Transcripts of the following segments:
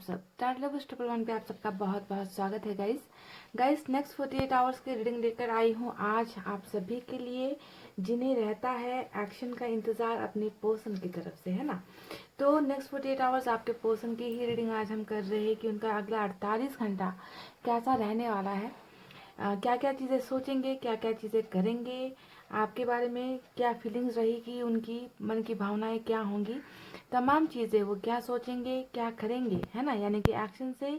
सब talent lovers 111 पे आप सबका बहुत बहुत स्वागत है गाइस नेक्स्ट 48 आवर्स की रीडिंग लेकर आई हूँ आज आप सभी के लिए, जिन्हें रहता है एक्शन का इंतज़ार अपने पर्सन की तरफ से, है ना। तो नेक्स्ट 48 आवर्स आपके पर्सन की ही रीडिंग आज हम कर रहे हैं कि उनका अगला 48 घंटा कैसा रहने वाला है, क्या क्या चीज़ें सोचेंगे, क्या क्या चीज़ें करेंगे, आपके बारे में क्या फीलिंग्स रहेगी, उनकी मन की भावनाएं क्या होंगी, तमाम चीज़ें वो क्या सोचेंगे क्या करेंगे, है ना। यानी कि एक्शन से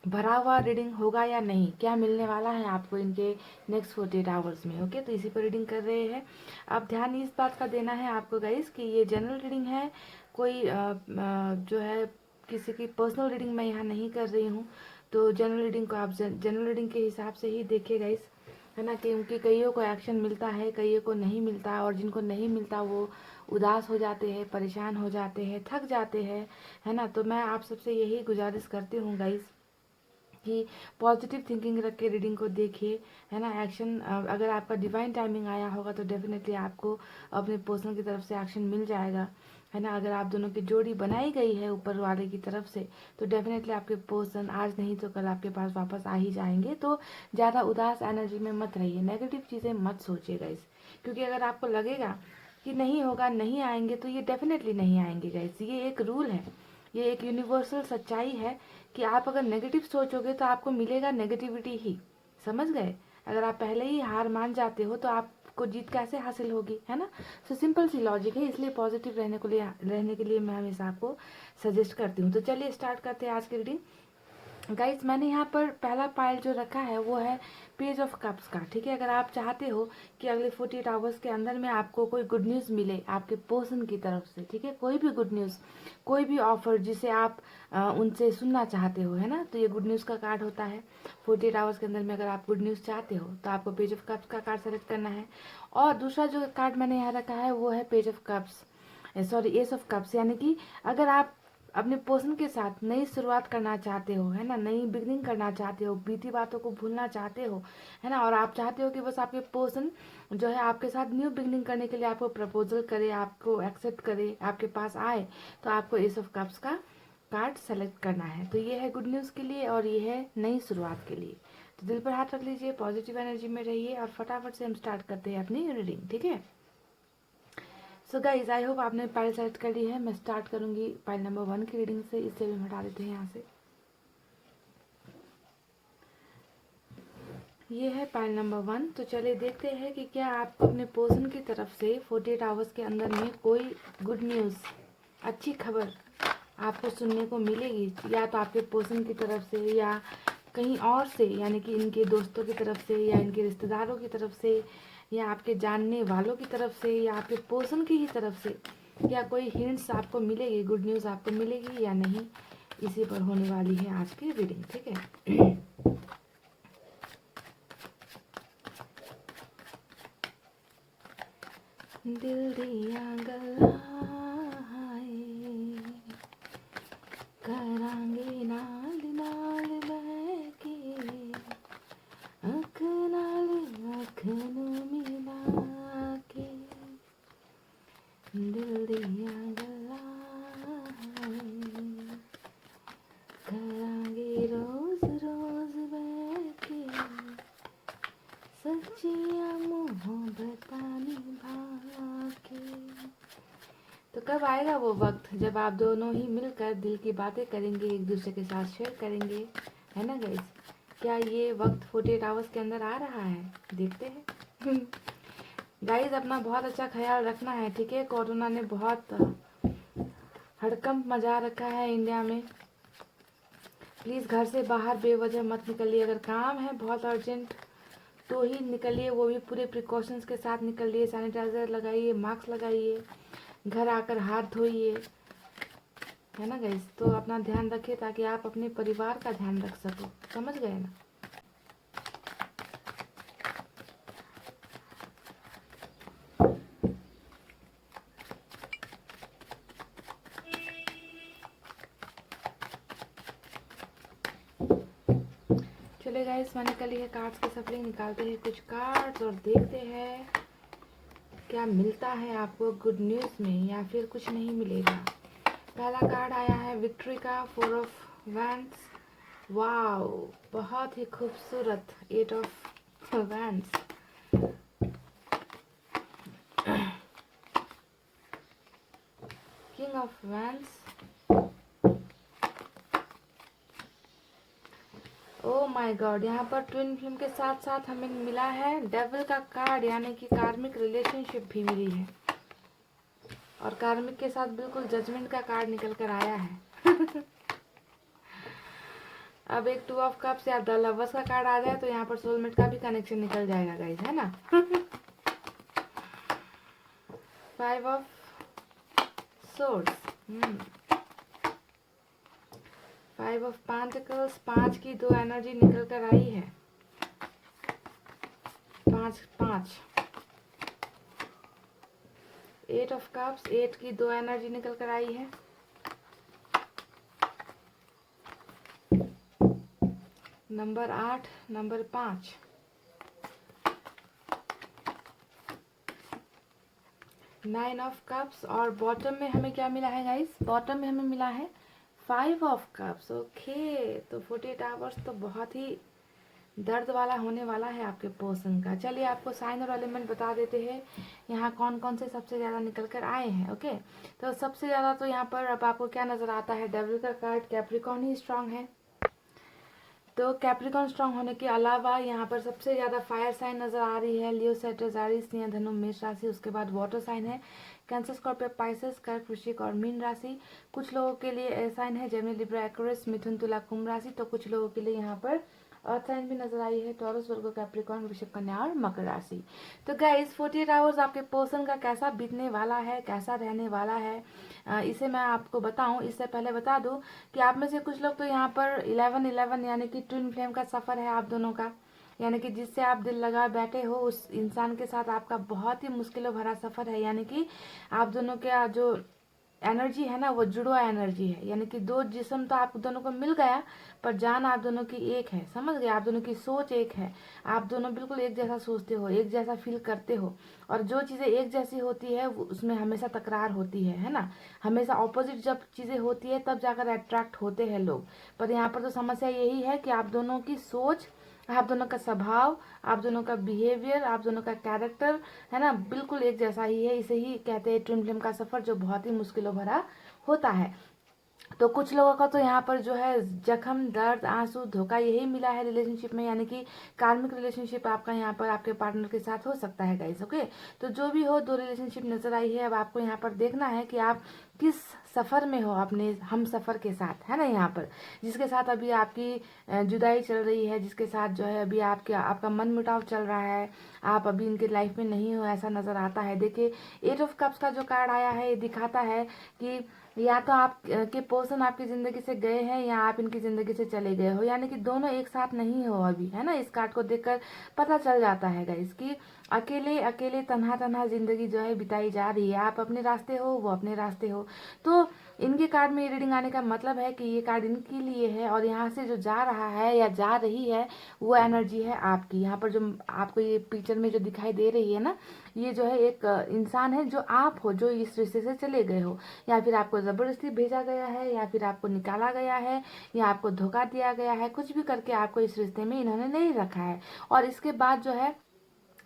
भरा हुआ रीडिंग होगा या नहीं, क्या मिलने वाला है आपको इनके नेक्स्ट 48 आवर्स में। ओके, तो इसी पर रीडिंग कर रहे हैं। अब ध्यान इस बात का देना है आपको गाइस कि ये जनरल रीडिंग है, कोई जो है किसी की पर्सनल रीडिंग मैं यहाँ नहीं कर रही हूँ। तो जनरल रीडिंग को आप जनरल रीडिंग के हिसाब से ही देखिए गाइस, है ना। क्योंकि कईयों को एक्शन मिलता है, कईयों को नहीं मिलता, और जिनको नहीं मिलता वो उदास हो जाते हैं, परेशान हो जाते हैं, थक जाते हैं, है ना। तो मैं आप सबसे यही गुजारिश करती हूँ गाइस कि पॉजिटिव थिंकिंग रख के रीडिंग को देखिए, है ना। एक्शन अगर आपका डिवाइन टाइमिंग आया होगा तो डेफिनेटली आपको अपने पर्सन की तरफ से एक्शन मिल जाएगा, है ना। अगर आप दोनों की जोड़ी बनाई गई है ऊपर वाले की तरफ से तो डेफिनेटली आपके पर्सन आज नहीं तो कल आपके पास वापस आ ही जाएंगे। तो ज़्यादा उदास एनर्जी में मत रहिए, नेगेटिव चीज़ें मत सोचिएगा इस, क्योंकि अगर आपको लगेगा कि नहीं होगा, नहीं आएंगे, तो ये डेफिनेटली नहीं आएंगे गाइस। ये एक रूल है, ये एक यूनिवर्सल सच्चाई है कि आप अगर नेगेटिव सोचोगे तो आपको मिलेगा नेगेटिविटी ही, समझ गए। अगर आप पहले ही हार मान जाते हो तो आपको जीत कैसे हासिल होगी, है ना। सो सिंपल सी लॉजिक है, इसलिए पॉजिटिव रहने के लिए मैं हमेशा आपको सजेस्ट करती हूँ। तो चलिए स्टार्ट करते हैं आज की रीडिंग गाइज। मैंने यहाँ पर पहला पाइल जो रखा है वो है पेज ऑफ कप्स का, ठीक है। अगर आप चाहते हो कि अगले 48 आवर्स के अंदर में आपको कोई गुड न्यूज़ मिले आपके पर्सन की तरफ से, ठीक है, कोई भी गुड न्यूज़, कोई भी ऑफर जिसे आप उनसे सुनना चाहते हो, है ना, तो ये गुड न्यूज़ का कार्ड होता है। 48 आवर्स के अंदर में अगर आप गुड न्यूज़ चाहते हो तो आपको पेज ऑफ कप्स का कार्ड सेलेक्ट करना है। और दूसरा जो कार्ड मैंने यहाँ रखा है वो है page of cups, sorry S of cups. यानी कि अगर आप अपने पर्सन के साथ नई शुरुआत करना चाहते हो, है ना, नई बिगनिंग करना चाहते हो, बीती बातों को भूलना चाहते हो, है ना, और आप चाहते हो कि बस आपके पर्सन जो है आपके साथ न्यू बिगनिंग करने के लिए आपको प्रपोजल करे, आपको एक्सेप्ट करे, आपके पास आए, तो आपको एस ऑफ कप्स का कार्ड सेलेक्ट करना है। तो ये है गुड न्यूज़ के लिए और ये है नई शुरुआत के लिए। तो दिल पर हाथ रख लीजिए, पॉजिटिव एनर्जी में रहिए और फटाफट से हम स्टार्ट करते हैं अपनी रीडिंग, ठीक है। सो गाइज आई होप आपने पाइल सेलेक्ट कर ली है। मैं स्टार्ट करूंगी पाइल नंबर 1 की रीडिंग से। इसे भी हटा देते हैं यहाँ से। ये है पाइल नंबर 1। तो चलिए देखते हैं कि क्या आपको अपने पर्सन की तरफ से 48 आवर्स के अंदर में कोई गुड न्यूज़, अच्छी खबर आपको सुनने को मिलेगी, या तो आपके पर्सन की तरफ से या कहीं और से, यानी कि इनके दोस्तों की तरफ से या इनके रिश्तेदारों की तरफ से या आपके जानने वालों की तरफ से या आपके पर्सन की ही तरफ से, या कोई हिंट्स आपको मिलेगी, गुड न्यूज़ आपको मिलेगी या नहीं, इसी पर होने वाली है आज की रीडिंग, ठीक है। दिल दिया गलाए करांगे नाल नाल बहके अख नाल अख नू मिला के दिल दिया गलाए करांगे रोज रोज बहके सच्चिया मोहब्बता निभा के। तो कब आएगा वो वक्त जब आप दोनों ही मिलकर दिल की बातें करेंगे, एक दूसरे के साथ शेयर करेंगे, है ना गाइस। क्या ये वक्त 48 आवर्स के अंदर आ रहा है, देखते हैं। गाइस अपना बहुत अच्छा ख्याल रखना है, ठीक है। कोरोना ने बहुत हड़कंप मचा रखा है इंडिया में। प्लीज़ घर से बाहर बेवजह मत निकलिए। अगर काम है बहुत अर्जेंट तो ही निकलिए, वो भी पूरे प्रिकॉशंस के साथ निकलिए। सैनिटाइजर लगाइए, मास्क लगाइए, घर आकर हाथ धोइए, है ना गाइस। तो अपना ध्यान रखिए ताकि आप अपने परिवार का ध्यान रख सको, समझ गए ना। चले गाइस, मैंने कल ये कार्ड्स की सफलिंग निकालते हैं कुछ कार्ड्स और देखते हैं क्या मिलता है आपको गुड न्यूज़ में या फिर कुछ नहीं मिलेगा। पहला कार्ड आया है विक्ट्री का, 4 ऑफ वैंड्स। वाओ, बहुत ही खूबसूरत 8 of wands. King of wands. Oh my God, यहाँ पर ट्विन फ्लेम के साथ साथ हमें मिला है डेविल का कार्ड, यानी कि कार्मिक रिलेशनशिप भी मिली है। और कार्मिक के साथ बिल्कुल जजमेंट का कार्ड निकल कर आया है। अब एक 2 ऑफ कप्स या द लवर्स का कार्ड आ जाए तो यहाँ पर सोलमेट का भी कनेक्शन निकल जाएगा गाइस, है ना। 5 ऑफ सोर्ड्स। 5 ऑफ पेंटिकल्स, 5 की 2 एनर्जी निकल कर आई है। 5 5। 8 ऑफ कप्स, 8 की 2 एनर्जी निकल कर आई है। Number 8, number 5। 9 of cups. और बॉटम में हमें क्या मिला है गाइस? बॉटम में हमें मिला है 5 ऑफ कप्स। ओके, तो 48 आवर्स तो बहुत ही दर्द वाला होने वाला है आपके पर्सन का। चलिए आपको साइन और एलिमेंट बता देते हैं यहाँ कौन कौन से सबसे ज़्यादा निकल कर आए हैं। ओके, तो सबसे ज़्यादा तो यहाँ पर अब आपको क्या नज़र आता है? डेविल का कार्ड, कैप्रिकॉर्न ही स्ट्रांग है। तो कैप्रिकॉर्न स्ट्रांग होने के अलावा यहाँ पर सबसे ज़्यादा फायर साइन नज़र आ रही है, लियो, सेजिटेरियस, सिंह, धनु, मेष राशि। उसके बाद वाटर साइन है कैंसर, स्कॉर्पियो, पाइसेस, कर्क, वृश्चिक और मीन राशि। कुछ लोगों के लिए एयर साइन है जेमिनी, लिब्रा, एक्वेरियस, मिथुन, तुला, कुंभ राशि। तो कुछ लोगों के लिए यहाँ पर अर्थ साइन भी नजर आई है, टॉरस, वर्गो, कैप्रिकॉर्न, वृश्चिक, कन्या और मकर राशि। तो गाइस 48 आवर्स आपके पर्सन का कैसा बीतने वाला है, कैसा रहने वाला है, इसे मैं आपको बताऊं। इससे पहले बता दूं कि आप में से कुछ लोग तो यहाँ पर 11-11 यानी कि ट्विन फ्लेम का सफर है आप दोनों का, यानी कि जिससे आप दिल लगा बैठे हो उस इंसान के साथ आपका बहुत ही मुश्किलों भरा सफर है। यानी कि आप दोनों का जो एनर्जी है ना वो जुड़वा एनर्जी है, यानी कि दो जिस्म तो आप दोनों को मिल गया पर जान आप दोनों की एक है, समझ गए? आप दोनों की सोच एक है, आप दोनों बिल्कुल एक जैसा सोचते हो, एक जैसा फील करते हो। और जो चीज़ें एक जैसी होती है उसमें हमेशा तकरार होती है ना। हमेशा ऑपोजिट जब चीज़ें होती है तब जाकर अट्रैक्ट होते हैं लोग। पर यहाँ पर तो समस्या यही है कि आप दोनों की सोच, आप दोनों का स्वभाव, आप दोनों का बिहेवियर, आप दोनों का कैरेक्टर है ना बिल्कुल एक जैसा ही है। इसे ही कहते हैं ट्विन फ्लेम का सफर, जो बहुत ही मुश्किलों भरा होता है। तो कुछ लोगों का तो यहाँ पर जो है जख्म, दर्द, आंसू, धोखा यही मिला है रिलेशनशिप में, यानी कि कार्मिक रिलेशनशिप आपका यहाँ पर आपके पार्टनर के साथ हो सकता है गाइस। ओके, तो जो भी हो, 2 रिलेशनशिप नजर आई है। अब आपको यहाँ पर देखना है कि आप किस सफर में हो अपने हम सफर के साथ, है ना। यहाँ पर जिसके साथ अभी आपकी जुदाई चल रही है, जिसके साथ जो है अभी आपका मन मुटाव चल रहा है, आप अभी इनके लाइफ में नहीं हो, ऐसा नजर आता है। देखिए 8 ऑफ कप्स का जो कार्ड आया है ये दिखाता है कि या तो आप के पर्सन आपकी जिंदगी से गए हैं या आप इनकी जिंदगी से चले गए हो, यानी कि दोनों एक साथ नहीं हो अभी, है ना। इस कार्ड को देखकर पता चल जाता है गाइस कि अकेले अकेले तन्हा तन्हा जिंदगी जो है बिताई जा रही है। आप अपने रास्ते हो, वो अपने रास्ते हो। तो इनके कार्ड में रीडिंग आने का मतलब है कि ये कार्ड इनके लिए है, और यहाँ से जो जा रहा है या जा रही है वो एनर्जी है आपकी। यहाँ पर जो आपको ये पिक्चर में जो दिखाई दे रही है ना, ये जो है एक इंसान है जो आप हो, जो इस रिश्ते से चले गए हो, या फिर आपको जबरदस्ती भेजा गया है, या फिर आपको निकाला गया है, या आपको धोखा दिया गया है। कुछ भी करके आपको इस रिश्ते में इन्होंने नहीं रखा है। और इसके बाद जो है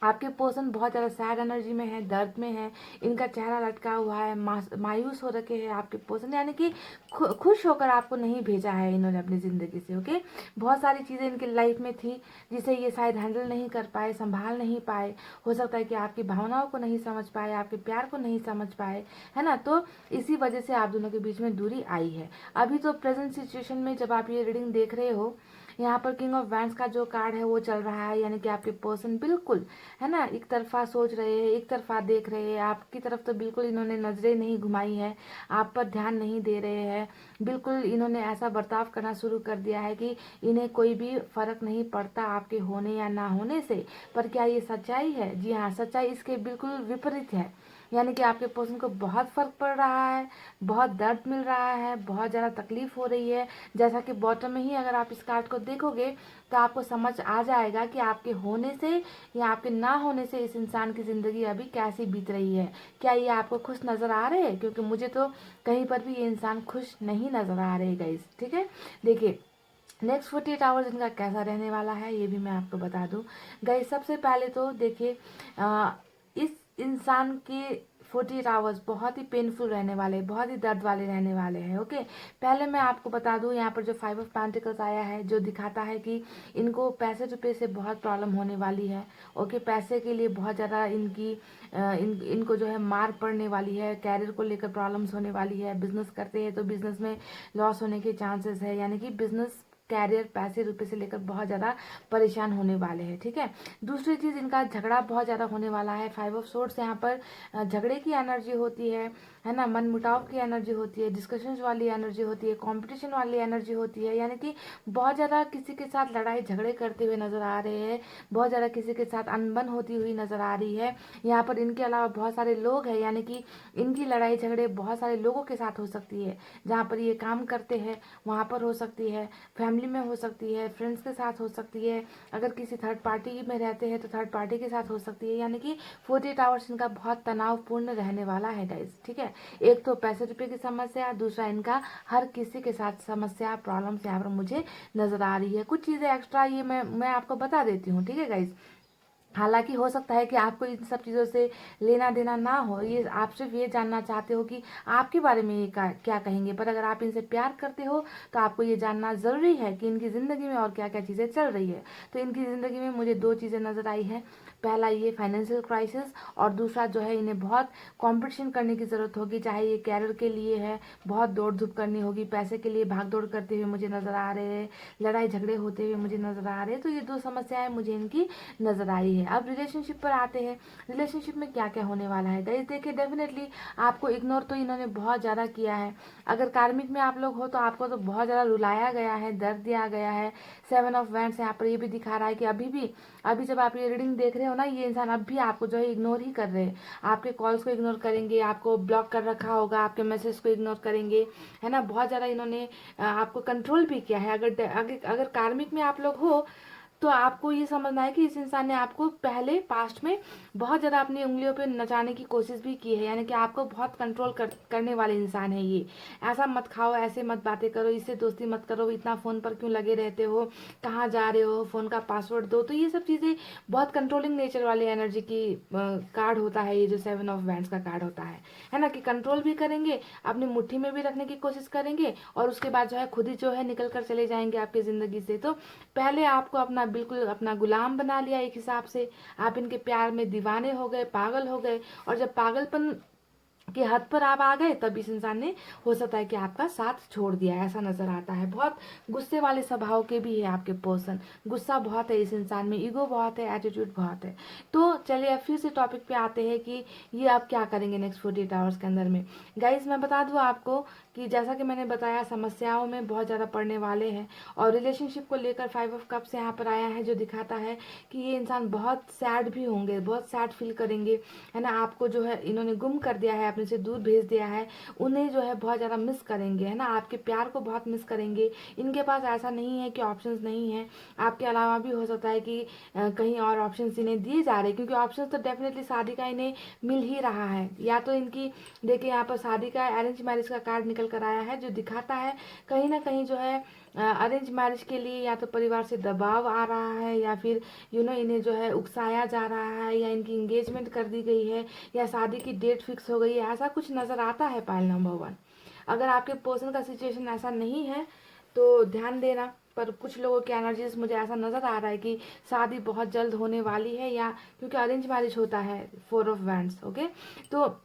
आपके पर्सन बहुत ज़्यादा सैड एनर्जी में है, दर्द में है, इनका चेहरा लटका हुआ है, मायूस हो रखे हैं आपके पर्सन, यानी कि खुश होकर आपको नहीं भेजा है इन्होंने अपनी ज़िंदगी से। ओके, बहुत सारी चीज़ें इनकी लाइफ में थी जिसे ये शायद हैंडल नहीं कर पाए, संभाल नहीं पाए। हो सकता है कि आपकी भावनाओं को नहीं समझ पाए, आपके प्यार को नहीं समझ पाए, है ना। तो इसी वजह से आप दोनों के बीच में दूरी आई है। अभी तो प्रेजेंट सिचुएशन में जब आप ये रीडिंग देख रहे हो, यहाँ पर किंग ऑफ वैंड्स का जो कार्ड है वो चल रहा है, यानी कि आपके पर्सन बिल्कुल, है ना, एक तरफा सोच रहे हैं, एक तरफा देख रहे हैं। आपकी तरफ तो बिल्कुल इन्होंने नजरें नहीं घुमाई है, आप पर ध्यान नहीं दे रहे हैं। बिल्कुल इन्होंने ऐसा बर्ताव करना शुरू कर दिया है कि इन्हें कोई भी फर्क नहीं पड़ता आपके होने या ना होने से। पर क्या ये सच्चाई है? जी हाँ, सच्चाई इसके बिल्कुल विपरीत है। यानी कि आपके पर्सन को बहुत फ़र्क पड़ रहा है, बहुत दर्द मिल रहा है, बहुत ज़्यादा तकलीफ़ हो रही है। जैसा कि बॉटम में ही अगर आप इस कार्ड को देखोगे तो आपको समझ आ जाएगा कि आपके होने से या आपके ना होने से इस इंसान की ज़िंदगी अभी कैसी बीत रही है। क्या ये आपको खुश नज़र आ रहे हैं? क्योंकि मुझे तो कहीं पर भी ये इंसान खुश नहीं नज़र आ रहे गाइस। ठीक है, देखिए नेक्स्ट 48 आवर्स इनका कैसा रहने वाला है ये भी मैं आपको बता दूं गाइस। सबसे पहले तो देखिए इस इंसान के 48 आवर्स बहुत ही पेनफुल रहने वाले, बहुत ही दर्द वाले रहने वाले हैं। ओके, पहले मैं आपको बता दूं यहाँ पर जो 5 ऑफ पेंटिकल्स आया है जो दिखाता है कि इनको पैसे रुपए से बहुत प्रॉब्लम होने वाली है। ओके, पैसे के लिए बहुत ज़्यादा इनको जो है मार पड़ने वाली है, कैरियर को लेकर प्रॉब्लम्स होने वाली है। बिजनेस करते हैं तो बिजनेस में लॉस होने के चांसेस है, यानी कि बिजनेस कैरियर पैसे रुपए से लेकर बहुत ज़्यादा परेशान होने वाले हैं। ठीक है, दूसरी चीज़ इनका झगड़ा बहुत ज़्यादा होने वाला है। 5 ऑफ सोर्ड्स यहाँ पर झगड़े की एनर्जी होती है ना, मन मुटाव की एनर्जी होती है, डिस्कशंस वाली एनर्जी होती है, कंपटीशन वाली एनर्जी होती है, यानी कि बहुत ज़्यादा किसी के साथ लड़ाई झगड़े करते हुए नजर आ रहे हैं, बहुत ज़्यादा किसी के साथ अनबन होती हुई नजर आ रही है। यहाँ पर इनके अलावा बहुत सारे लोग हैं, यानी कि इनकी लड़ाई झगड़े बहुत सारे लोगों के साथ हो सकती है। जहाँ पर ये काम करते हैं वहाँ पर हो सकती है, फैमिली में हो सकती है, फ्रेंड्स के साथ हो सकती है, अगर किसी थर्ड पार्टी में रहते हैं तो थर्ड पार्टी के साथ हो सकती है। यानी कि 48 आवर्स इनका बहुत तनावपूर्ण रहने वाला है गाइस। ठीक है, एक तो पैसे रुपए की समस्या, दूसरा इनका हर किसी के साथ समस्या प्रॉब्लम्स यहाँ पर मुझे नजर आ रही है। कुछ चीज़ें एक्स्ट्रा ये मैं आपको बता देती हूँ। ठीक है गाइस, हालांकि हो सकता है कि आपको इन सब चीज़ों से लेना देना ना हो, ये आप सिर्फ ये जानना चाहते हो कि आपके बारे में ये क्या कहेंगे, पर अगर आप इनसे प्यार करते हो तो आपको ये जानना ज़रूरी है कि इनकी ज़िंदगी में और क्या क्या चीज़ें चल रही है। तो इनकी ज़िंदगी में मुझे दो चीज़ें नज़र आई है, पहला ये फाइनेंशियल क्राइसिस, और दूसरा जो है इन्हें बहुत कंपटीशन करने की ज़रूरत होगी, चाहे ये कैरियर के लिए है, बहुत दौड़ धूप करनी होगी, पैसे के लिए भाग दौड़ करते हुए मुझे नज़र आ रहे हैं, लड़ाई झगड़े होते हुए मुझे नज़र आ रहे हैं। तो ये दो समस्याएं मुझे इनकी नज़र आई है। अब रिलेशनशिप पर आते हैं, रिलेशनशिप में क्या क्या होने वाला है गाइस। देखिए डेफिनेटली आपको इग्नोर तो इन्होंने बहुत ज़्यादा किया है। अगर कार्मिक में आप लोग हो तो आपको तो बहुत ज़्यादा रुलाया गया है, दर्द दिया गया है। 7 ऑफ वैंड्स यहाँ पर ये भी दिखा रहा है कि अभी जब आप ये रीडिंग देख रहे हो ना, ये इंसान अब भी आपको जो है इग्नोर ही कर रहे हैं। आपके कॉल्स को इग्नोर करेंगे, आपको ब्लॉक कर रखा होगा, आपके मैसेज को इग्नोर करेंगे, है ना। बहुत ज़्यादा इन्होंने आपको कंट्रोल भी किया है। अगर कार्मिक में आप लोग हो तो आपको ये समझना है कि इस इंसान ने आपको पहले पास्ट में बहुत ज़्यादा अपनी उंगलियों पे नचाने की कोशिश भी की है, यानी कि आपको बहुत कंट्रोल करने वाले इंसान है ये। ऐसा मत खाओ, ऐसे मत बातें करो, इससे दोस्ती मत करो, इतना फ़ोन पर क्यों लगे रहते हो, कहाँ जा रहे हो, फ़ोन का पासवर्ड दो। तो ये सब चीज़ें बहुत कंट्रोलिंग नेचर वाली एनर्जी की कार्ड होता है ये जो 7 ऑफ वैंड्स का कार्ड होता है ना, कि कंट्रोल भी करेंगे, अपनी मुट्ठी में भी रखने की कोशिश करेंगे, और उसके बाद जो है खुद ही जो है निकल कर चले जाएंगे आपकी ज़िंदगी से। तो पहले आपको अपना बिल्कुल अपना गुलाम बना लिया एक हिसाब से, आप इनके प्यार में दीवाने हो गए, पागल हो गए, और जब पागलपन कि हद पर आप आ गए तब इस इंसान ने हो सकता है कि आपका साथ छोड़ दिया, ऐसा नजर आता है। बहुत गुस्से वाले स्वभाव के भी है आपके पर्सन, गुस्सा बहुत है इस इंसान में, ईगो बहुत है, एटीट्यूड बहुत है। तो चलिए अब फिर से टॉपिक पे आते हैं कि ये आप क्या करेंगे नेक्स्ट 48 आवर्स के अंदर में। गाइज मैं बता दूं आपको कि जैसा कि मैंने बताया समस्याओं में बहुत ज़्यादा पड़ने वाले हैं, और रिलेशनशिप को लेकर 5 ऑफ कप्स यहाँ पर आया है जो दिखाता है कि ये इंसान बहुत सैड भी होंगे, बहुत सैड फील करेंगे, है ना। आपको जो है इन्होंने गुम कर दिया है, अपने से दूर भेज दिया है, उन्हें जो है बहुत ज़्यादा मिस करेंगे, है ना। आपके प्यार को बहुत मिस करेंगे। इनके पास ऐसा नहीं है कि ऑप्शंस नहीं है, आपके अलावा भी हो सकता है कि कहीं और ऑप्शंस इन्हें दिए जा रहे हैं, क्योंकि ऑप्शंस तो डेफिनेटली शादी का इन्हें मिल ही रहा है। या तो इनकी देखिए यहाँ पर शादी का अरेंज मैरिज का कार्ड निकल कर आया है जो दिखाता है कहीं ना कहीं जो है अरेंज मैरिज के लिए या तो परिवार से दबाव आ रहा है, या फिर इन्हें जो है उकसाया जा रहा है, या इनकी इंगेजमेंट कर दी गई है, या शादी की डेट फिक्स हो गई है, ऐसा कुछ नज़र आता है पाइल नंबर 1। अगर आपके पर्सन का सिचुएशन ऐसा नहीं है तो ध्यान देना, पर कुछ लोगों की एनर्जीज मुझे ऐसा नज़र आ रहा है कि शादी बहुत जल्द होने वाली है, या क्योंकि अरेंज मैरिज होता है 4 ऑफ वैंड्स। ओके, तो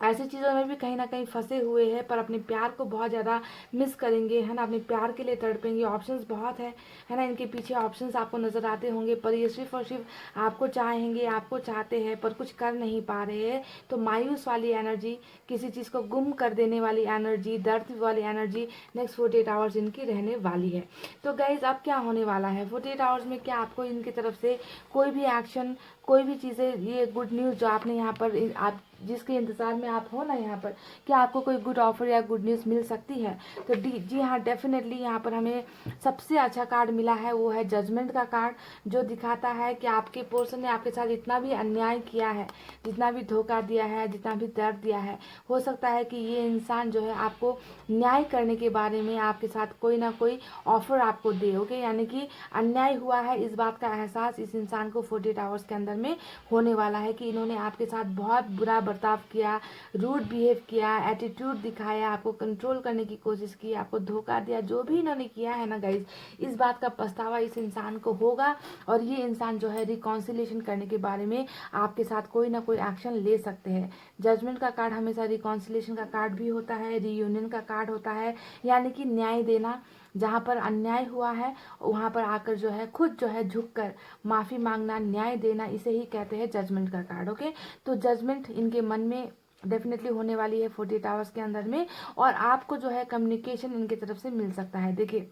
ऐसी चीज़ों में भी कहीं ना कहीं फंसे हुए हैं, पर अपने प्यार को बहुत ज़्यादा मिस करेंगे, है ना। अपने प्यार के लिए तड़पेंगे, ऑप्शंस बहुत है ना। इनके पीछे ऑप्शंस आपको नज़र आते होंगे, पर ये सिर्फ और सिर्फ आपको चाहेंगे, आपको चाहते हैं, पर कुछ कर नहीं पा रहे हैं। तो मायूस वाली एनर्जी, किसी चीज़ को गुम कर देने वाली एनर्जी, दर्द वाली एनर्जी नेक्स्ट 48 आवर्स इनकी रहने वाली है। तो गाइज अब क्या होने वाला है 48 आवर्स में, क्या आपको इनकी तरफ से कोई भी एक्शन, कोई भी चीज़ें, ये गुड न्यूज़ जो आपने यहाँ पर आप जिसके इंतज़ार में आप हो ना यहाँ पर कि आपको कोई गुड ऑफर या गुड न्यूज़ मिल सकती है, तो जी हाँ, डेफिनेटली यहाँ पर हमें सबसे अच्छा कार्ड मिला है, वो है जजमेंट का कार्ड, जो दिखाता है कि आपके पर्सन ने आपके साथ जितना भी अन्याय किया है, जितना भी धोखा दिया है, जितना भी दर्द दिया है, हो सकता है कि ये इंसान जो है आपको न्याय करने के बारे में आपके साथ कोई ना कोई ऑफर आपको दे। ओके, यानी कि अन्याय हुआ है इस बात का एहसास इस इंसान को 48 आवर्स के अंदर में होने वाला है कि इन्होंने आपके साथ बहुत बुरा बर्ताव किया, रूड बिहेव किया, एटीट्यूड दिखाया, आपको कंट्रोल करने की कोशिश की, आपको धोखा दिया, जो भी इन्होंने किया है ना गाइज, इस बात का पछतावा इस इंसान को होगा और ये इंसान जो है रिकॉन्सिलेशन करने के बारे में आपके साथ कोई ना कोई एक्शन ले सकते हैं। जजमेंट का कार्ड हमेशा रिकॉन्सिलेशन का कार्ड भी होता है, रीयूनियन का कार्ड होता है, यानी कि न्याय देना, जहाँ पर अन्याय हुआ है वहाँ पर आकर जो है खुद जो है झुककर माफ़ी मांगना, न्याय देना, इसे ही कहते हैं जजमेंट का कार्ड। ओके, तो जजमेंट इनके मन में डेफिनेटली होने वाली है 48 आवर्स के अंदर में, और आपको जो है कम्युनिकेशन इनकी तरफ से मिल सकता है। देखिए,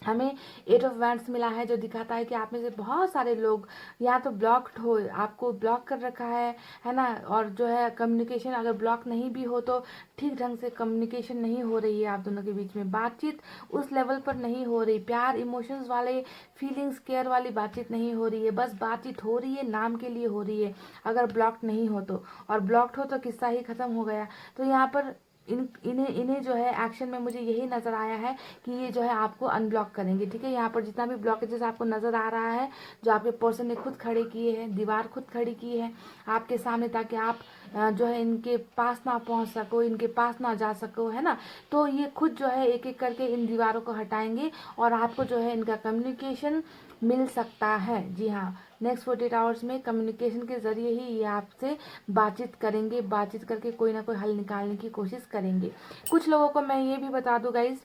हमें 8 ऑफ वैंड्स मिला है, जो दिखाता है कि आप में से बहुत सारे लोग या तो ब्लॉक्ड हो, आपको ब्लॉक कर रखा है ना, और जो है कम्युनिकेशन अगर ब्लॉक नहीं भी हो तो ठीक ढंग से कम्युनिकेशन नहीं हो रही है, आप दोनों के बीच में बातचीत उस लेवल पर नहीं हो रही, प्यार इमोशंस वाले फीलिंग्स केयर वाली बातचीत नहीं हो रही है, बस बातचीत हो रही है नाम के लिए हो रही है, अगर ब्लॉक्ड नहीं हो तो, और ब्लॉक्ड हो तो किस्सा ही खत्म हो गया। तो यहाँ पर इन्हें जो है एक्शन में मुझे यही नज़र आया है कि ये जो है आपको अनब्लॉक करेंगे। ठीक है, यहाँ पर जितना भी ब्लॉकेजेस आपको नज़र आ रहा है, जो आपके पर्सन ने खुद खड़े किए हैं, दीवार खुद खड़ी की है आपके सामने, ताकि आप जो है इनके पास ना पहुँच सको, इनके पास ना जा सको, है ना, तो ये खुद जो है एक एक करके इन दीवारों को हटाएंगे और आपको जो है इनका कम्युनिकेशन मिल सकता है। जी हाँ, नेक्स्ट 48 आवर्स में कम्युनिकेशन के ज़रिए ही ये आपसे बातचीत करेंगे, बातचीत करके कोई ना कोई हल निकालने की कोशिश करेंगे। कुछ लोगों को मैं ये भी बता दूँ गाइज,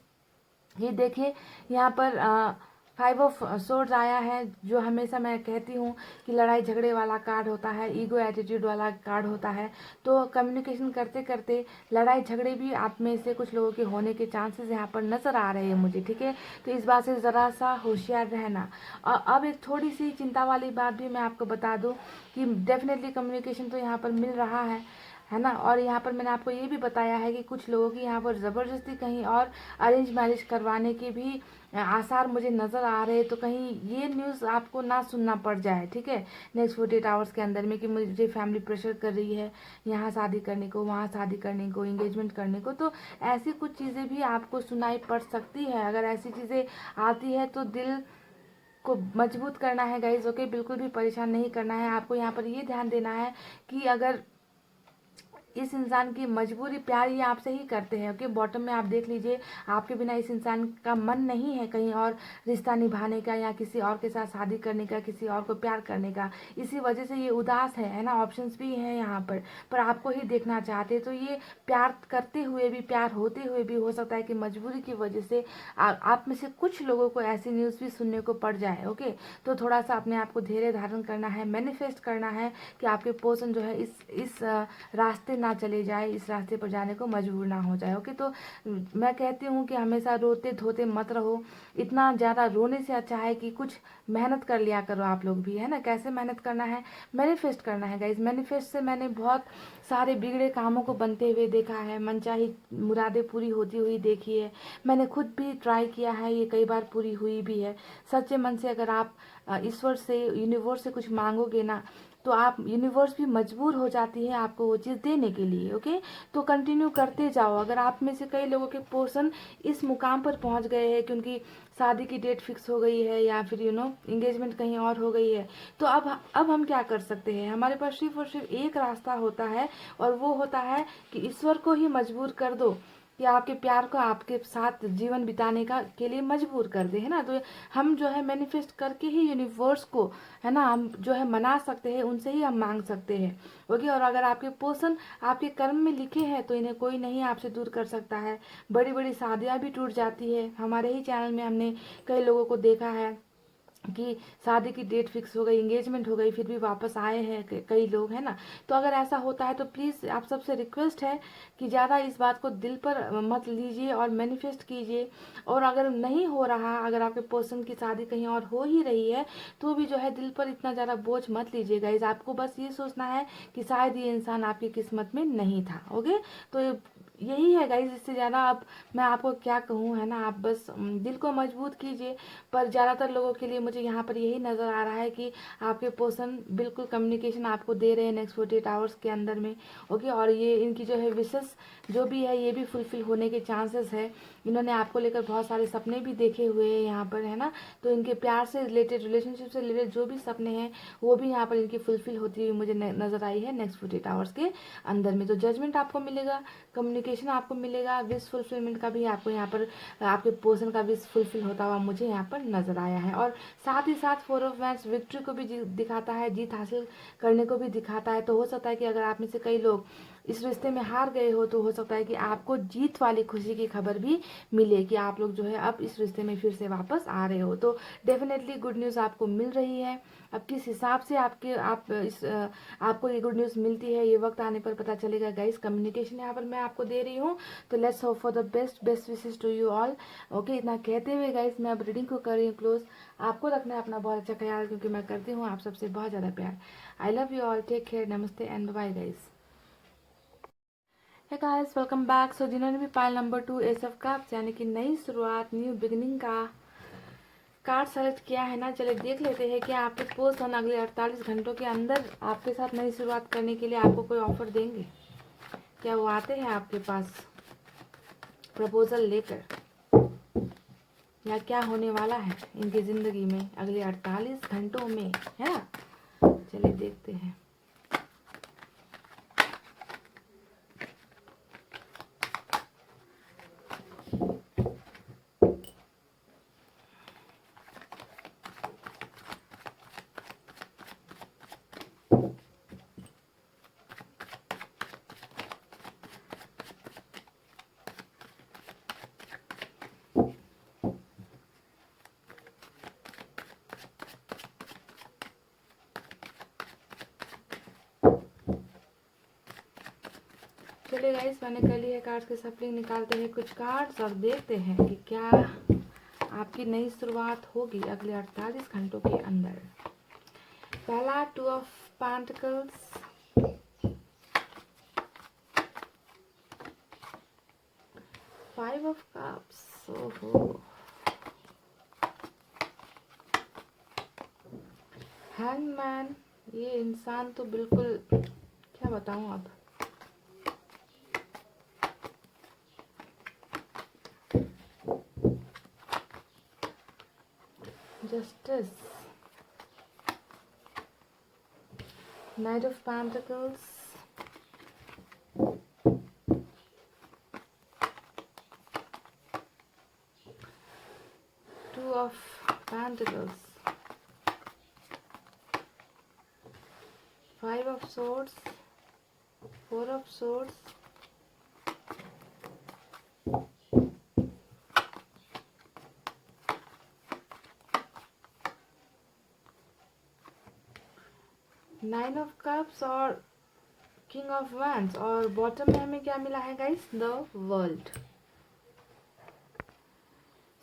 ये देखिए यहाँ पर 5 ऑफ सोर्ड्स आया है, जो हमेशा मैं कहती हूँ कि लड़ाई झगड़े वाला कार्ड होता है, ईगो एटीट्यूड वाला कार्ड होता है। तो कम्युनिकेशन करते करते लड़ाई झगड़े भी आप में से कुछ लोगों के होने के चांसेस यहाँ पर नज़र आ रहे हैं मुझे। ठीक है, तो इस बात से ज़रा सा होशियार रहना। अब एक थोड़ी सी चिंता वाली बात भी मैं आपको बता दूँ कि डेफिनेटली कम्युनिकेशन तो यहाँ पर मिल रहा है ना, और यहाँ पर मैंने आपको ये भी बताया है कि कुछ लोगों की यहाँ पर ज़बरदस्ती कहीं और अरेंज मैरिज करवाने के भी आसार मुझे नज़र आ रहे हैं। तो कहीं ये न्यूज़ आपको ना सुनना पड़ जाए, ठीक है, नेक्स्ट 48 आवर्स के अंदर में, कि मुझे फैमिली प्रेशर कर रही है यहाँ शादी करने को, वहाँ शादी करने को, इंगेजमेंट करने को। तो ऐसी कुछ चीज़ें भी आपको सुनाई पड़ सकती है। अगर ऐसी चीज़ें आती है तो दिल को मजबूत करना है गाइज। ओके, बिल्कुल भी परेशान नहीं करना है आपको। यहाँ पर ये ध्यान देना है कि अगर इस इंसान की मजबूरी, प्यार ये आपसे ही करते हैं। ओके, बॉटम में आप देख लीजिए, आपके बिना इस इंसान का मन नहीं है कहीं और रिश्ता निभाने का, या किसी और के साथ शादी करने का, किसी और को प्यार करने का। इसी वजह से ये उदास है ना, ऑप्शंस भी हैं यहाँ पर आपको ही देखना चाहते हैं। तो ये प्यार करते हुए भी, प्यार होते हुए भी हो सकता है कि मजबूरी की वजह से आप में से कुछ लोगों को ऐसी न्यूज़ भी सुनने को पड़ जाए। ओके, तो थोड़ा सा अपने आप को धैर्य धारण करना है, मैनिफेस्ट करना है कि आपके पर्सन जो है इस रास्ते ना चले जाए, इस रास्ते पर जाने को मजबूर ना हो जाए। ओके, तो मैं कहती हूँ कि हमेशा रोते धोते मत रहो। इतना ज़्यादा रोने से अच्छा है कि कुछ मेहनत कर लिया करो आप लोग भी, है ना। कैसे मेहनत करना है, मैनिफेस्ट करना है गाइज। मैनिफेस्ट से मैंने बहुत सारे बिगड़े कामों को बनते हुए देखा है, मनचाही मुरादें पूरी होती हुई देखी है। मैंने खुद भी ट्राई किया है, ये कई बार पूरी हुई भी है। सच्चे मन से अगर आप ईश्वर से, यूनिवर्स से कुछ मांगोगे ना, तो आप, यूनिवर्स भी मजबूर हो जाती है आपको वो चीज़ देने के लिए। ओके, तो कंटिन्यू करते जाओ। अगर आप में से कई लोगों के पोर्शन इस मुकाम पर पहुंच गए हैं कि उनकी शादी की डेट फिक्स हो गई है, या फिर इंगेजमेंट कहीं और हो गई है, तो अब हम क्या कर सकते हैं। हमारे पास सिर्फ और सिर्फ एक रास्ता होता है, और वो होता है कि ईश्वर को ही मजबूर कर दो कि आपके प्यार को आपके साथ जीवन बिताने का के लिए मजबूर कर दे, है ना। तो हम जो है मैनिफेस्ट करके ही यूनिवर्स को, है ना, हम जो है मना सकते हैं, उनसे ही हम मांग सकते हैं। ओके, और अगर आपके पोर्शन आपके कर्म में लिखे हैं तो इन्हें कोई नहीं आपसे दूर कर सकता है। बड़ी बड़ी शादियाँ भी टूट जाती है, हमारे ही चैनल में हमने कई लोगों को देखा है कि शादी की डेट फिक्स हो गई, एंगेजमेंट हो गई, फिर भी वापस आए हैं कई लोग, है ना। तो अगर ऐसा होता है तो प्लीज़ आप सबसे रिक्वेस्ट है कि ज़्यादा इस बात को दिल पर मत लीजिए और मैनिफेस्ट कीजिए। और अगर नहीं हो रहा, अगर आपके पर्सन की शादी कहीं और हो ही रही है, तो भी जो है दिल पर इतना ज़्यादा बोझ मत लीजिए गाइज। आपको बस ये सोचना है कि शायद ये इंसान आपकी किस्मत में नहीं था। ओके, तो यही है गाइज, इससे ज़्यादा अब मैं आपको क्या कहूँ, है ना। आप बस दिल को मजबूत कीजिए। पर ज़्यादातर लोगों के लिए मुझे यहाँ पर यही नज़र आ रहा है कि आपके पर्सन बिल्कुल कम्युनिकेशन आपको दे रहे हैं नेक्स्ट 48 आवर्स के अंदर में। ओके, और ये इनकी जो है विशेष जो भी है ये भी फुलफिल होने के चांसेस है। इन्होंने आपको लेकर बहुत सारे सपने भी देखे हुए हैं यहाँ पर, है ना। तो इनके प्यार से रिलेटेड, रिलेशनशिप से रिलेटेड जो भी सपने हैं वो भी यहाँ पर इनकी फुलफिल होती हुई मुझे नज़र आई है नेक्स्ट 48 आवर्स के अंदर में। तो जजमेंट आपको मिलेगा, कम्युनिकेशन आपको मिलेगा, विश फुलफिलमेंट का भी आपको यहाँ पर आपके पर्सन का विश फुलफिल होता हुआ मुझे यहाँ पर नजर आया है। और साथ ही साथ 4 ऑफ वैंड्स विक्ट्री को भी दिखाता है, जीत हासिल करने को भी दिखाता है। तो हो सकता है कि अगर आप में से कई लोग इस रिश्ते में हार गए हो तो हो सकता है कि आपको जीत वाली खुशी की खबर भी मिले कि आप लोग जो है अब इस रिश्ते में फिर से वापस आ रहे हो। तो डेफिनेटली गुड न्यूज़ आपको मिल रही है। अब किस हिसाब से आपको ये गुड न्यूज़ मिलती है ये वक्त आने पर पता चलेगा गाइस। कम्युनिकेशन यहाँ पर मैं आपको दे रही हूँ। तो let's hope for the best, best wishes to you all. Okay, इतना कहते हुए गाइस मैं अब रीडिंग को कर रही हूँ क्लोज। आपको रखना है अपना बहुत अच्छा ख्याल, क्योंकि मैं करती हूँ आप सबसे बहुत ज़्यादा प्यार। I love you all, take care, नमस्ते and bye guys. Hey guys, welcome back. So जिन्होंने भी pile number 2 ace of cups यानी कि नई शुरुआत, न्यू बिगिनिंग का कार्ड सेलेक्ट किया है ना, चले देख लेते हैं कि आपके पर्सन अगले 48 घंटों के अंदर आपके साथ नई शुरुआत करने के लिए आपको कोई ऑफर देंगे। क्या वो आते हैं आपके पास प्रपोजल लेकर, या क्या होने वाला है इनकी ज़िंदगी में अगले 48 घंटों में, है ना। चलिए देखते हैं। चलिए गाइस, मैंने कर ली है कार्ड्स की सफलिंग। निकालते हैं कुछ कार्ड्स और देखते हैं कि क्या आपकी नई शुरुआत होगी अगले 48 घंटों के अंदर। पहला 2 ऑफ पेंटिकल्स, 5 ऑफ कप्स, ओहो, हैंगमैन। ये इंसान तो बिल्कुल क्या बताऊं अब। Justice, night of pentacles, 2 of pentacles, 5 of swords, 4 of swords, 9 of cups और किंग ऑफ wands। और बॉटम में हमें क्या मिला है guys, the world.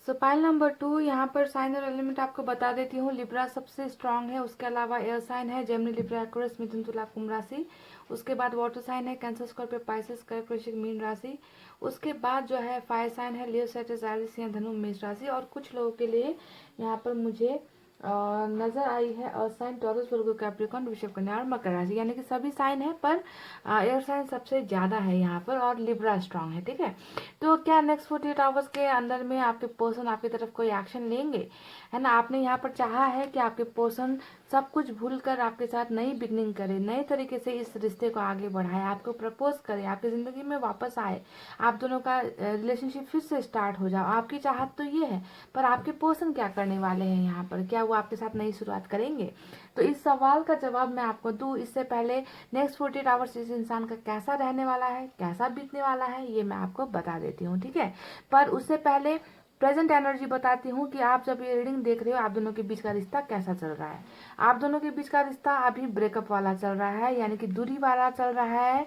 So pile number 2, यहाँ पर साइन और एलिमेंट आपको बता देती हूँ। लिब्रा सबसे स्ट्रांग है, उसके अलावा एयर साइन है जेमिनी, लिब्रा, एक्वेरियस, मिथुन, तुला, कुंभ राशि। उसके बाद वाटर साइन है कैंसर, स्कॉर्पियो, पाइसेस, कर्क, वृश्चिक, मीन राशि। उसके बाद जो है फायर साइन है लियो, सैजिटेरियस, सिंह, धनु, मेष राशि। और कुछ लोगों के लिए यहाँ पर मुझे नजर आई है अर्थ साइन, टॉरस, वर्गो, कैप्रिकॉर्न, वृषभ, कन्या और मकर राशि। यानी कि सभी साइन है पर एयर साइन सबसे ज्यादा है यहाँ पर, और लिब्रा स्ट्रांग है, ठीक है। तो क्या नेक्स्ट 48 आवर्स के अंदर में आपके पर्सन आपकी तरफ कोई एक्शन लेंगे, है ना। आपने यहाँ पर चाहा है कि आपके पर्सन सब कुछ भूल कर आपके साथ नई बिगनिंग करे, नए तरीके से इस रिश्ते को आगे बढ़ाए, आपको प्रपोज करे, आपकी ज़िंदगी में वापस आए, आप दोनों का रिलेशनशिप फिर से स्टार्ट हो जाओ। आपकी चाहत तो ये है, पर आपके पर्सन क्या करने वाले हैं यहाँ पर, क्या वो आपके साथ नई शुरुआत करेंगे। तो इस सवाल का जवाब मैं आपको दूँ इससे पहले नेक्स्ट 48 आवर्स इस इंसान का कैसा रहने वाला है, कैसा बीतने वाला है, ये मैं आपको बता देती हूँ, ठीक है। पर उससे पहले प्रेजेंट एनर्जी बताती हूँ कि आप जब ये रीडिंग देख रहे हो आप दोनों के बीच का रिश्ता कैसा चल रहा है। आप दोनों के बीच का रिश्ता अभी ब्रेकअप वाला चल रहा है, यानी कि दूरी वाला चल रहा है।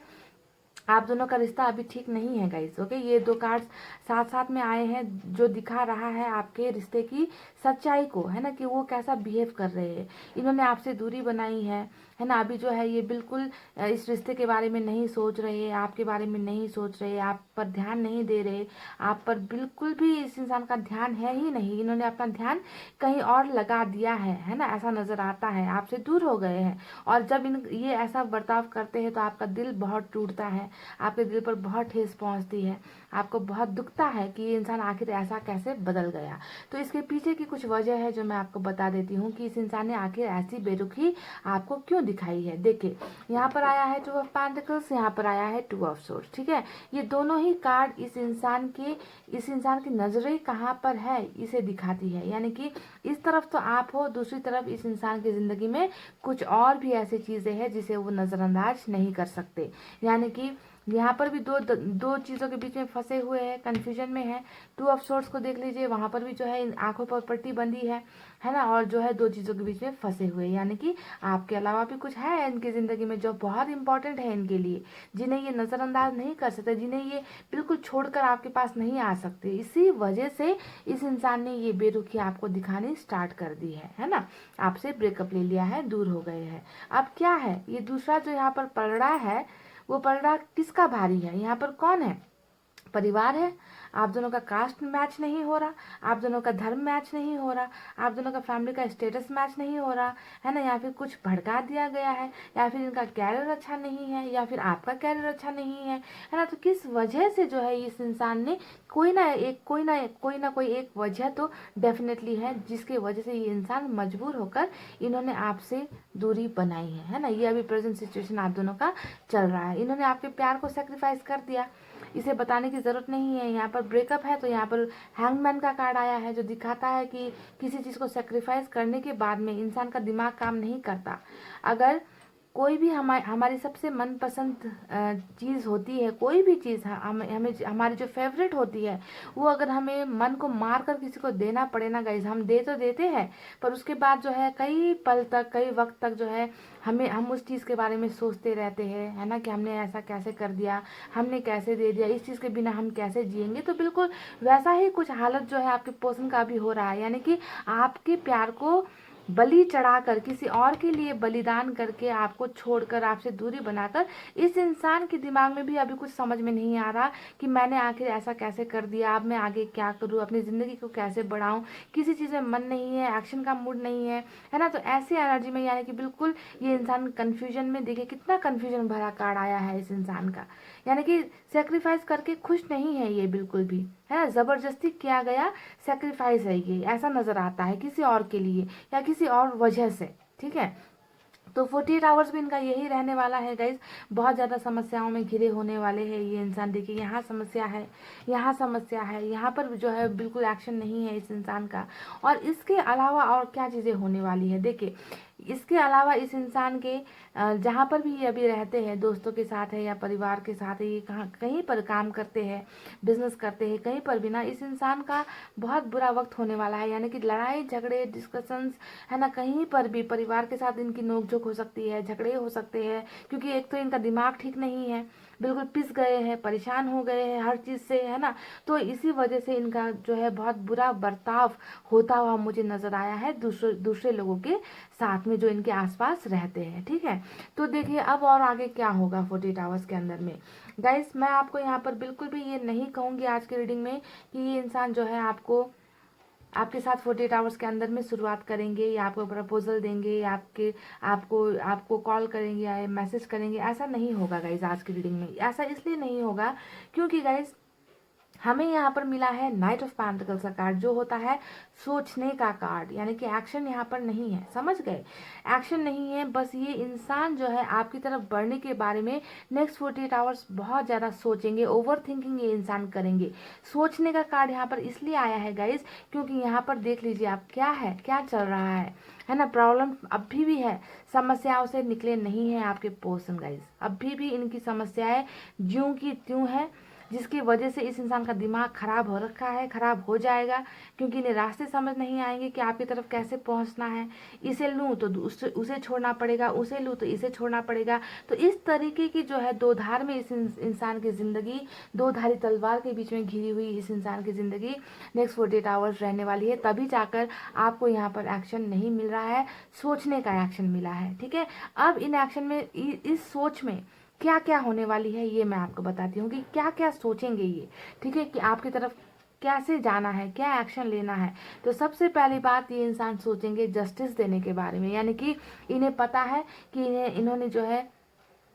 आप दोनों का रिश्ता अभी ठीक नहीं है गाइस। ओके, ये दो कार्ड्स साथ साथ में आए हैं जो दिखा रहा है आपके रिश्ते की सच्चाई को, है ना, कि वो कैसा बिहेव कर रहे हैं। इन्होंने आपसे दूरी बनाई है ना। अभी जो है ये बिल्कुल इस रिश्ते के बारे में नहीं सोच रहे, आपके बारे में नहीं सोच रहे, आप पर ध्यान नहीं दे रहे, आप पर बिल्कुल भी इस इंसान का ध्यान है ही नहीं। इन्होंने अपना ध्यान कहीं और लगा दिया है ना, ऐसा नजर आता है। आपसे दूर हो गए हैं और जब ये ऐसा बर्ताव करते हैं तो आपका दिल बहुत टूटता है, आपके दिल पर बहुत ठेस पहुंचती है, आपको बहुत दुखता है कि ये इंसान आखिर ऐसा कैसे बदल गया। तो इसके पीछे की कुछ वजह है जो मैं आपको बता देती हूँ कि इस इंसान ने आखिर ऐसी बेरुखी आपको क्यों दिखाई है। देखिए, यहाँ पर आया है 2 ऑफ पेंटिकल्स, यहाँ पर आया है 2 ऑफ सोर्ड्स। ठीक है, ये दोनों ही कार्ड इस इंसान की नजरें कहाँ पर है इसे दिखाती है। यानी कि इस तरफ तो आप हो, दूसरी तरफ इस इंसान की जिंदगी में कुछ और भी ऐसी चीजें हैं जिसे वो नजरअंदाज नहीं कर सकते। यानी कि यहाँ पर भी दो चीजों के बीच में फंसे हुए हैं, कंफ्यूजन में है। 2 ऑफ सोर्ड्स को देख लीजिए, वहां पर भी जो है इन आंखों पर पट्टी बंधी है ना, और जो है दो चीजों के बीच में फंसे हुए, यानी कि आपके अलावा भी कुछ है इनकी जिंदगी में जो बहुत इंपॉर्टेंट है इनके लिए, जिन्हें ये नजरअंदाज नहीं कर सकते, जिन्हें ये बिल्कुल छोड़कर आपके पास नहीं आ सकते। इसी वजह से इस इंसान ने ये बेरुखी आपको दिखानी स्टार्ट कर दी है ना। आपसे ब्रेकअप ले लिया है, दूर हो गए हैं। अब क्या है, ये दूसरा जो यहाँ पर पलड़ा है वो पलड़ा किसका भारी है। यहाँ पर कौन है, परिवार है। आप दोनों का कास्ट मैच नहीं हो रहा, आप दोनों का धर्म मैच नहीं हो रहा, आप दोनों का फैमिली का स्टेटस मैच नहीं हो रहा है ना, या फिर कुछ भड़का दिया गया है, या फिर इनका कैरियर अच्छा नहीं है, या फिर आपका कैरियर अच्छा नहीं है ना। तो किस वजह से जो है इस इंसान ने कोई ना कोई एक वजह तो डेफिनेटली है जिसकी वजह से ये इंसान मजबूर होकर इन्होंने आपसे दूरी बनाई है ना। ये अभी प्रेजेंट सिचुएशन आप दोनों का चल रहा है। इन्होंने आपके प्यार को सेक्रीफाइस कर दिया, इसे बताने की जरूरत नहीं है। यहाँ पर ब्रेकअप है तो यहाँ पर हैंगमैन का कार्ड आया है जो दिखाता है कि किसी चीज को सेक्रीफाइस करने के बाद में इंसान का दिमाग काम नहीं करता। अगर कोई भी हमारी सबसे मनपसंद चीज़ होती है, कोई भी चीज़ हमें हमारी जो फेवरेट होती है, वो अगर हमें मन को मार कर किसी को देना पड़े ना गाइज, हम दे तो देते हैं पर उसके बाद जो है कई पल तक, कई वक्त तक जो है हम उस चीज़ के बारे में सोचते रहते हैं, है ना, कि हमने ऐसा कैसे कर दिया, हमने कैसे दे दिया, इस चीज़ के बिना हम कैसे जिएंगे। तो बिल्कुल वैसा ही कुछ हालत जो है आपके पर्सन का भी हो रहा है। यानी कि आपके प्यार को बलि चढ़ाकर, किसी और के लिए बलिदान करके, आपको छोड़कर, आपसे दूरी बनाकर, इस इंसान के दिमाग में भी अभी कुछ समझ में नहीं आ रहा कि मैंने आखिर ऐसा कैसे कर दिया, अब मैं आगे क्या करूं, अपनी ज़िंदगी को कैसे बढ़ाऊं। किसी चीज़ में मन नहीं है, एक्शन का मूड नहीं है ना। तो ऐसी एनर्जी में यानी कि बिल्कुल ये इंसान कन्फ्यूजन में, देखिए कितना कन्फ्यूजन भरा कार्ड आया है इस इंसान का। यानी कि सेक्रीफाइस करके खुश नहीं है ये बिल्कुल भी, है ना, जबरदस्ती किया गया सेक्रीफाइस है ये, ऐसा नजर आता है किसी और के लिए या किसी और वजह से। ठीक है, तो 48 आवर्स भी इनका यही रहने वाला है गाइज। बहुत ज़्यादा समस्याओं में घिरे होने वाले हैं ये इंसान। देखिए यहाँ समस्या है, यहाँ समस्या है, यहाँ पर जो है बिल्कुल एक्शन नहीं है इस इंसान का। और इसके अलावा और क्या चीज़ें होने वाली है, देखिए इसके अलावा इस इंसान के जहाँ पर भी ये अभी रहते हैं, दोस्तों के साथ है या परिवार के साथ है, ये कहीं पर काम करते हैं, बिजनेस करते हैं, कहीं पर भी ना इस इंसान का बहुत बुरा वक्त होने वाला है। यानी कि लड़ाई झगड़े डिस्कशंस, है ना, कहीं पर भी परिवार के साथ इनकी नोकझोंक हो सकती है, झगड़े हो सकते हैं, क्योंकि एक तो इनका दिमाग ठीक नहीं है, बिल्कुल पिस गए हैं, परेशान हो गए हैं हर चीज़ से, है ना। तो इसी वजह से इनका जो है बहुत बुरा बर्ताव होता हुआ मुझे नजर आया है दूसरे लोगों के साथ में जो इनके आसपास रहते हैं। ठीक है, तो देखिए अब और आगे क्या होगा 48 आवर्स के अंदर में गाइस। मैं आपको यहाँ पर बिल्कुल भी ये नहीं कहूँगी आज के रीडिंग में कि ये इंसान जो है आपके साथ 48 आवर्स के अंदर में शुरुआत करेंगे या आपको प्रपोजल देंगे या आपको कॉल करेंगे या मैसेज करेंगे। ऐसा नहीं होगा गाइज आज की रीडिंग में। ऐसा इसलिए नहीं होगा क्योंकि गाइज हमें यहाँ पर मिला है नाइट ऑफ पेंटिकल्स का कार्ड, जो होता है सोचने का कार्ड। यानी कि एक्शन यहाँ पर नहीं है, समझ गए, एक्शन नहीं है। बस ये इंसान जो है आपकी तरफ बढ़ने के बारे में नेक्स्ट 48 आवर्स बहुत ज़्यादा सोचेंगे, ओवर थिंकिंग ये इंसान करेंगे। सोचने का कार्ड यहाँ पर इसलिए आया है गाइज क्योंकि यहाँ पर देख लीजिए आप क्या चल रहा है ना। प्रॉब्लम अभी भी है, समस्याओं से निकले नहीं है आपके पर्सन गाइज, अभी भी इनकी समस्याएं ज्यों की त्यों है, जिसकी वजह से इस इंसान का दिमाग खराब हो रखा है, खराब हो जाएगा, क्योंकि इन्हें रास्ते समझ नहीं आएंगे कि आपकी तरफ कैसे पहुंचना है। इसे लूँ तो उसे छोड़ना पड़ेगा, उसे लूँ तो इसे छोड़ना पड़ेगा। तो इस तरीके की जो है दो धार में इस इंसान की ज़िंदगी, दो धारी तलवार के बीच में घिरी हुई इस इंसान की ज़िंदगी नेक्स्ट 48 आवर्स रहने वाली है। तभी जाकर आपको यहाँ पर एक्शन नहीं मिल रहा है, सोचने का एक्शन मिला है। ठीक है, अब इन एक्शन में, इस सोच में क्या क्या होने वाली है ये मैं आपको बताती हूँ कि क्या क्या सोचेंगे ये। ठीक है, कि आपकी तरफ कैसे जाना है, क्या एक्शन लेना है। तो सबसे पहली बात, ये इंसान सोचेंगे जस्टिस देने के बारे में, यानी कि इन्हें पता है कि इन्होंने जो है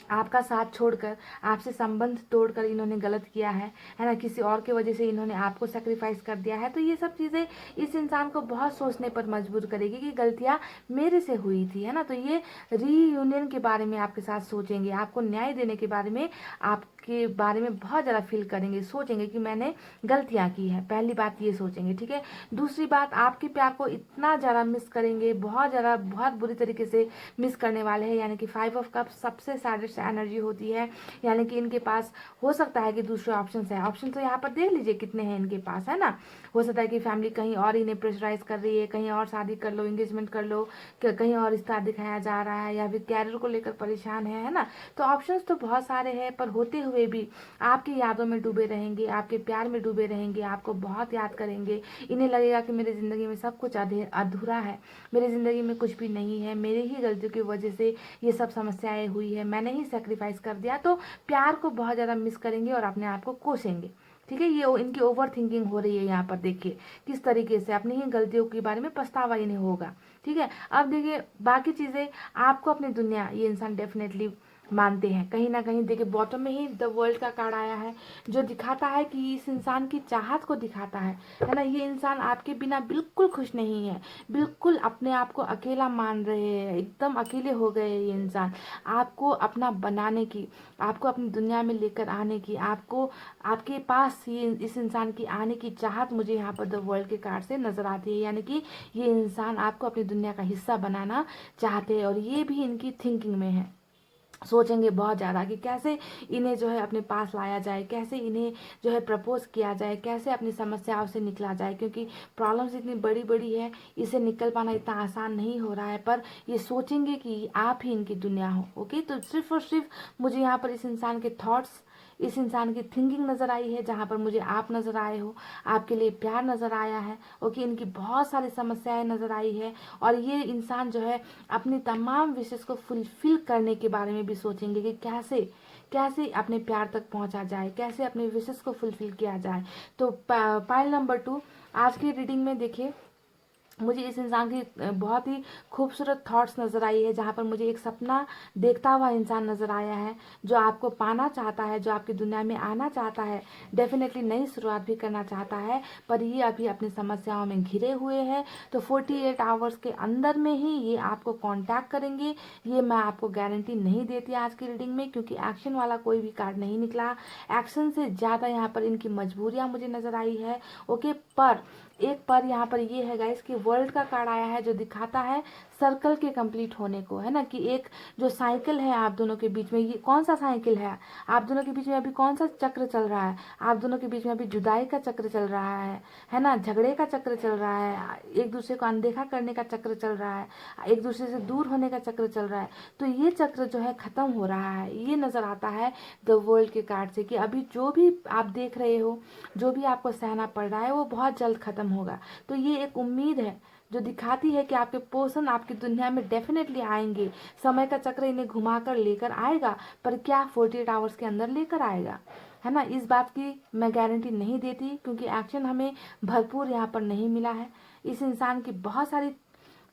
आपका साथ छोड़कर, आपसे संबंध तोड़कर इन्होंने गलत किया है ना, किसी और की वजह से इन्होंने आपको सेक्रीफाइस कर दिया है। तो ये सब चीज़ें इस इंसान को बहुत सोचने पर मजबूर करेगी कि गलतियाँ मेरे से हुई थी, है ना। तो ये रीयूनियन के बारे में आपके साथ सोचेंगे, आपको न्याय देने के बारे में, आपके बारे में बहुत ज़्यादा फील करेंगे, सोचेंगे कि मैंने गलतियाँ की है। पहली बात ये सोचेंगे। ठीक है, दूसरी बात, आपके प्यार को इतना ज़्यादा मिस करेंगे, बहुत ज़्यादा, बहुत बुरी तरीके से मिस करने वाले हैं। यानी कि 5 ऑफ कप्स सबसे सैडेस्ट एनर्जी होती है, यानी कि इनके पास हो सकता है कि दूसरे ऑप्शन है। ऑप्शन तो यहाँ पर देख लीजिए कितने हैं इनके पास, है ना। हो सकता है कि फैमिली कहीं और इन्हें प्रेशराइज कर रही है, कहीं और शादी कर लो, एंगेजमेंट कर लो, कहीं और रिश्ता दिखाया जा रहा है, या फिर कैरियर को लेकर परेशान है ना। तो ऑप्शंस तो बहुत सारे हैं, पर होते हुए भी आपकी यादों में डूबे रहेंगे, आपके प्यार में डूबे रहेंगे, आपको बहुत याद करेंगे। इन्हें लगेगा कि मेरी ज़िंदगी में सब कुछ अधूरा है, मेरी ज़िंदगी में कुछ भी नहीं है, मेरी ही गलतियों की वजह से ये सब समस्याएं हुई है, मैंने ही सेक्रीफाइस कर दिया। तो प्यार को बहुत ज़्यादा मिस करेंगे और अपने आप को कोसेंगे। ठीक है, ये इनकी ओवर थिंकिंग हो रही है यहाँ पर। देखिए किस तरीके से अपनी ही गलतियों के बारे में पछतावा इन्हें होगा। ठीक है, अब देखिए बाकी चीज़ें, आपको अपनी दुनिया, ये इंसान डेफिनेटली मानते हैं कहीं ना कहीं। देखिए बॉटम में ही द वर्ल्ड का कार्ड आया है, जो दिखाता है कि इस इंसान की चाहत को दिखाता है ना। ये इंसान आपके बिना बिल्कुल खुश नहीं है, बिल्कुल अपने आप को अकेला मान रहे हैं, एकदम अकेले हो गए हैं ये इंसान। आपको अपना बनाने की, आपको अपनी दुनिया में लेकर आने की, आपको, आपके पास ये इस इंसान की आने की चाहत मुझे यहाँ पर द वर्ल्ड के कार्ड से नजर आती है। यानी कि ये इंसान आपको अपनी दुनिया का हिस्सा बनाना चाहते हैं, और ये भी इनकी थिंकिंग में है। सोचेंगे बहुत ज़्यादा कि कैसे इन्हें जो है अपने पास लाया जाए, कैसे इन्हें जो है प्रपोज किया जाए, कैसे अपनी समस्याओं से निकला जाए, क्योंकि प्रॉब्लम्स इतनी बड़ी बड़ी है, इसे निकल पाना इतना आसान नहीं हो रहा है। पर ये सोचेंगे कि आप ही इनकी दुनिया हो। ओके, तो सिर्फ और सिर्फ मुझे यहाँ पर इस इंसान के थॉट्स, इस इंसान की थिंकिंग नज़र आई है, जहाँ पर मुझे आप नज़र आए हो, आपके लिए प्यार नज़र आया है। ओके, इनकी बहुत सारी समस्याएं नज़र आई है, और ये इंसान जो है अपनी तमाम विशेष को फुलफिल करने के बारे में भी सोचेंगे कि कैसे कैसे अपने प्यार तक पहुंचा जाए, कैसे अपने विशेष को फुलफिल किया जाए। तो पाइल नंबर 2 आज की रीडिंग में देखिए, मुझे इस इंसान की बहुत ही खूबसूरत थॉट्स नज़र आई है, जहाँ पर मुझे एक सपना देखता हुआ इंसान नज़र आया है, जो आपको पाना चाहता है, जो आपकी दुनिया में आना चाहता है, डेफिनेटली नई शुरुआत भी करना चाहता है। पर ये अभी अपनी समस्याओं में घिरे हुए हैं। तो 48 आवर्स के अंदर में ही ये आपको कांटेक्ट करेंगे, ये मैं आपको गारंटी नहीं देती आज की रीडिंग में, क्योंकि एक्शन वाला कोई भी कार्ड नहीं निकला। एक्शन से ज़्यादा यहाँ पर इनकी मजबूरियाँ मुझे नज़र आई है। ओके, पर एक पर यहाँ पर ये है गाइस कि वर्ल्ड का कार्ड आया है, जो दिखाता है सर्कल के कंप्लीट होने को, है ना। कि एक जो साइकिल है आप दोनों के बीच में, ये कौन सा साइकिल है, आप दोनों के बीच में अभी कौन सा चक्र चल रहा है। आप दोनों के बीच में अभी जुदाई का चक्र चल रहा है ना, झगड़े का चक्र चल रहा है, एक दूसरे को अनदेखा करने का चक्र चल रहा है, एक दूसरे से दूर होने का चक्र चल रहा है। तो ये चक्र जो है खत्म हो रहा है, ये नज़र आता है द वर्ल्ड के कार्ड से, कि अभी जो भी आप देख रहे हो, जो भी आपको सहना पड़ रहा है, वो बहुत जल्द खत्म होगा। तो ये एक उम्मीद है जो दिखाती है कि आपके पोषण आपकी दुनिया में डेफिनेटली आएंगे। समय का चक्र इन्हें घुमाकर लेकर आएगा, पर क्या 48 आवर्स के अंदर लेकर आएगा, है ना। इस बात की मैं गारंटी नहीं देती, क्योंकि एक्शन हमें भरपूर यहाँ पर नहीं मिला है। इस इंसान की बहुत सारी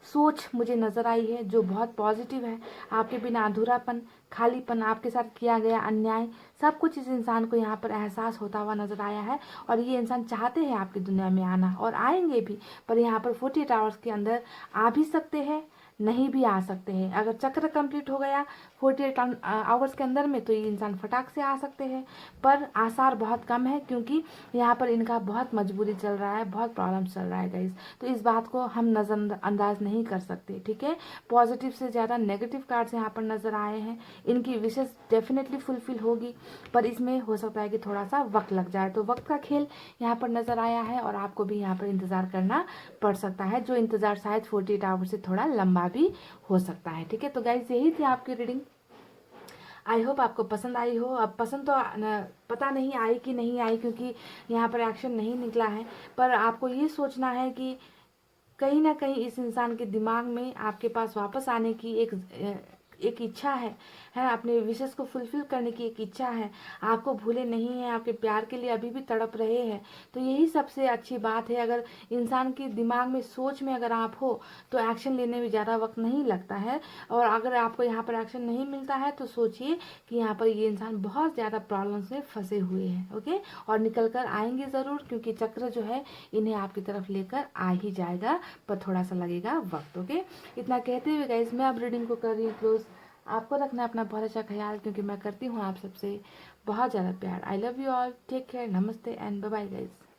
सोच मुझे नज़र आई है जो बहुत पॉजिटिव है। आपके बिना अधूरापन, खालीपन, आपके साथ किया गया अन्याय, सब कुछ इस इंसान को यहाँ पर एहसास होता हुआ नज़र आया है। और ये इंसान चाहते हैं आपकी दुनिया में आना, और आएंगे भी, पर यहाँ पर 48 आवर्स के अंदर आ भी सकते हैं, नहीं भी आ सकते हैं। अगर चक्र कंप्लीट हो गया 48 आवर्स के अंदर में तो ये इंसान फटाक से आ सकते हैं, पर आसार बहुत कम है क्योंकि यहाँ पर इनका बहुत मजबूरी चल रहा है, बहुत प्रॉब्लम चल रहा है गाइज। तो इस बात को हम नज़रअंदाज नहीं कर सकते, ठीक है। पॉजिटिव से ज़्यादा नेगेटिव कार्ड्स यहाँ पर नज़र आए हैं। इनकी विशेष डेफिनेटली फुलफिल होगी, पर इसमें हो सकता है कि थोड़ा सा वक्त लग जाए। तो वक्त का खेल यहाँ पर नज़र आया है और आपको भी यहाँ पर इंतज़ार करना पड़ सकता है, जो इंतज़ार शायद 48 आवर्स से थोड़ा लंबा भी हो सकता है, ठीक है। तो गाइज यही थी आपकी रीडिंग। आई होप आपको पसंद आई हो। अब पसंद तो पता नहीं आई कि नहीं आई, क्योंकि यहाँ पर एक्शन नहीं निकला है, पर आपको ये सोचना है कि कहीं ना कहीं इस इंसान के दिमाग में आपके पास वापस आने की एक इच्छा है अपने विशेष को फुलफिल करने की एक इच्छा है। आपको भूले नहीं है, आपके प्यार के लिए अभी भी तड़प रहे हैं। तो यही सबसे अच्छी बात है। अगर इंसान के दिमाग में सोच में अगर आप हो तो एक्शन लेने में ज़्यादा वक्त नहीं लगता है। और अगर आपको यहाँ पर एक्शन नहीं मिलता है तो सोचिए कि यहाँ पर ये इंसान बहुत ज़्यादा प्रॉब्लम्स में फंसे हुए हैं, ओके। और निकल कर आएंगे ज़रूर, क्योंकि चक्र जो है इन्हें आपकी तरफ लेकर आ ही जाएगा, पर थोड़ा सा लगेगा वक्त, ओके। इतना कहते हुए गाइस मैं अब रीडिंग को कर रही हूँ क्लोज। आपको रखना अपना बहुत अच्छा ख्याल, क्योंकि मैं करती हूँ आप सबसे बहुत ज़्यादा प्यार। I love you all, take care, नमस्ते एंड बाय बाय गाइस।